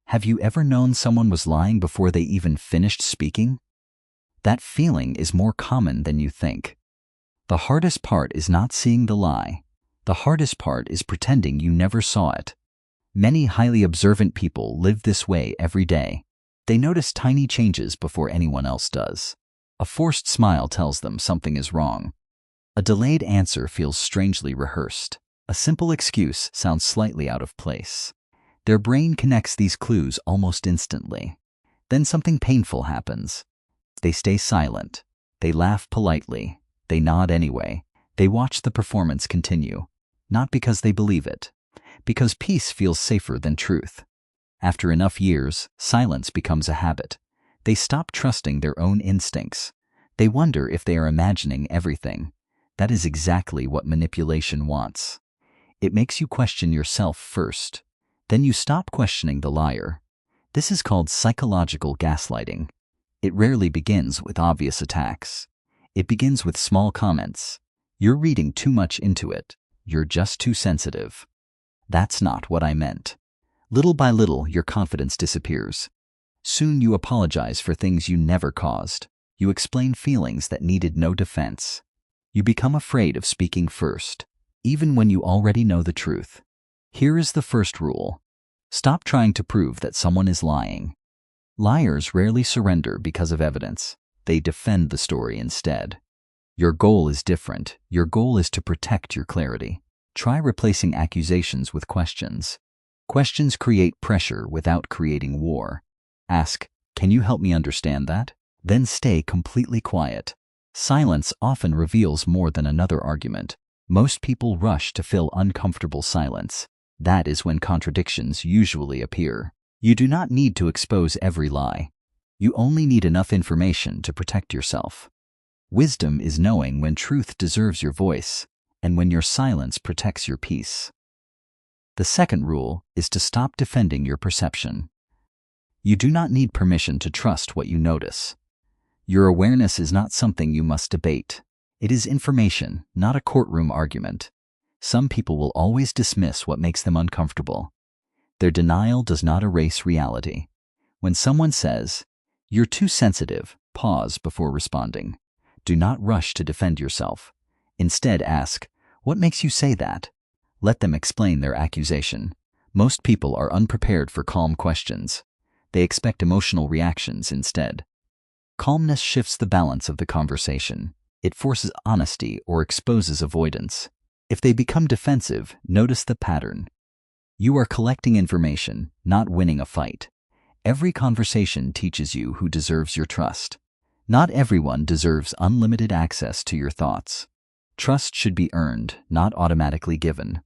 Have you ever known someone was lying before they even finished speaking? That feeling is more common than you think. The hardest part is not seeing the lie. The hardest part is pretending you never saw it. Many highly observant people live this way every day. They notice tiny changes before anyone else does. A forced smile tells them something is wrong. A delayed answer feels strangely rehearsed. A simple excuse sounds slightly out of place. Their brain connects these clues almost instantly. Then something painful happens. They stay silent. They laugh politely. They nod anyway. They watch the performance continue. Not because they believe it. Because peace feels safer than truth. After enough years, silence becomes a habit. They stop trusting their own instincts. They wonder if they are imagining everything. That is exactly what manipulation wants. It makes you question yourself first. Then you stop questioning the liar. This is called psychological gaslighting. It rarely begins with obvious attacks. It begins with small comments. You're reading too much into it. You're just too sensitive. That's not what I meant. Little by little, your confidence disappears. Soon you apologize for things you never caused. You explain feelings that needed no defense. You become afraid of speaking first, even when you already know the truth. Here is the first rule. Stop trying to prove that someone is lying. Liars rarely surrender because of evidence. They defend the story instead. Your goal is different. Your goal is to protect your clarity. Try replacing accusations with questions. Questions create pressure without creating war. Ask, "Can you help me understand that?" Then stay completely quiet. Silence often reveals more than another argument. Most people rush to fill uncomfortable silence. That is when contradictions usually appear. You do not need to expose every lie. You only need enough information to protect yourself. Wisdom is knowing when truth deserves your voice and when your silence protects your peace. The second rule is to stop defending your perception. You do not need permission to trust what you notice. Your awareness is not something you must debate. It is information, not a courtroom argument. Some people will always dismiss what makes them uncomfortable. Their denial does not erase reality. When someone says, "You're too sensitive," pause before responding. Do not rush to defend yourself. Instead ask, "What makes you say that?" Let them explain their accusation. Most people are unprepared for calm questions. They expect emotional reactions instead. Calmness shifts the balance of the conversation. It forces honesty or exposes avoidance. If they become defensive, notice the pattern. You are collecting information, not winning a fight. Every conversation teaches you who deserves your trust. Not everyone deserves unlimited access to your thoughts. Trust should be earned, not automatically given.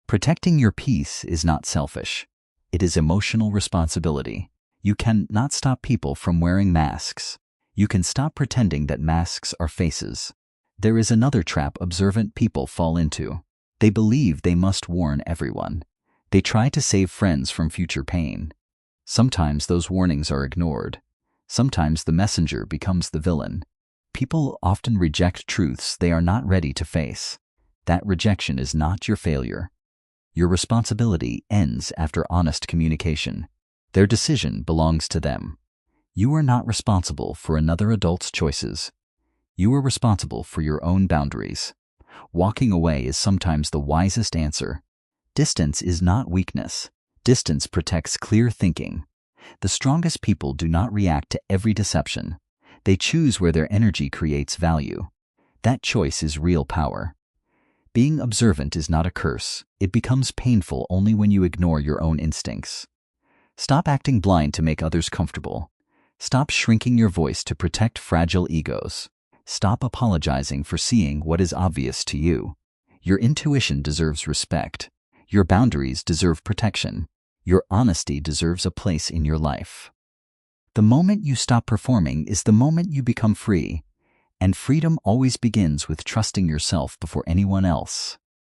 Protecting your peace is not selfish. It is emotional responsibility. You can not stop people from wearing masks. You can stop pretending that masks are faces. There is another trap observant people fall into. They believe they must warn everyone. They try to save friends from future pain. Sometimes those warnings are ignored. Sometimes the messenger becomes the villain. People often reject truths they are not ready to face. That rejection is not your failure. Your responsibility ends after honest communication. Their decision belongs to them. You are not responsible for another adult's choices. You are responsible for your own boundaries. Walking away is sometimes the wisest answer. Distance is not weakness. Distance protects clear thinking. The strongest people do not react to every deception. They choose where their energy creates value. That choice is real power. Being observant is not a curse. It becomes painful only when you ignore your own instincts. Stop acting blind to make others comfortable. Stop shrinking your voice to protect fragile egos. Stop apologizing for seeing what is obvious to you. Your intuition deserves respect. Your boundaries deserve protection. Your honesty deserves a place in your life. The moment you stop performing is the moment you become free. And freedom always begins with trusting yourself before anyone else.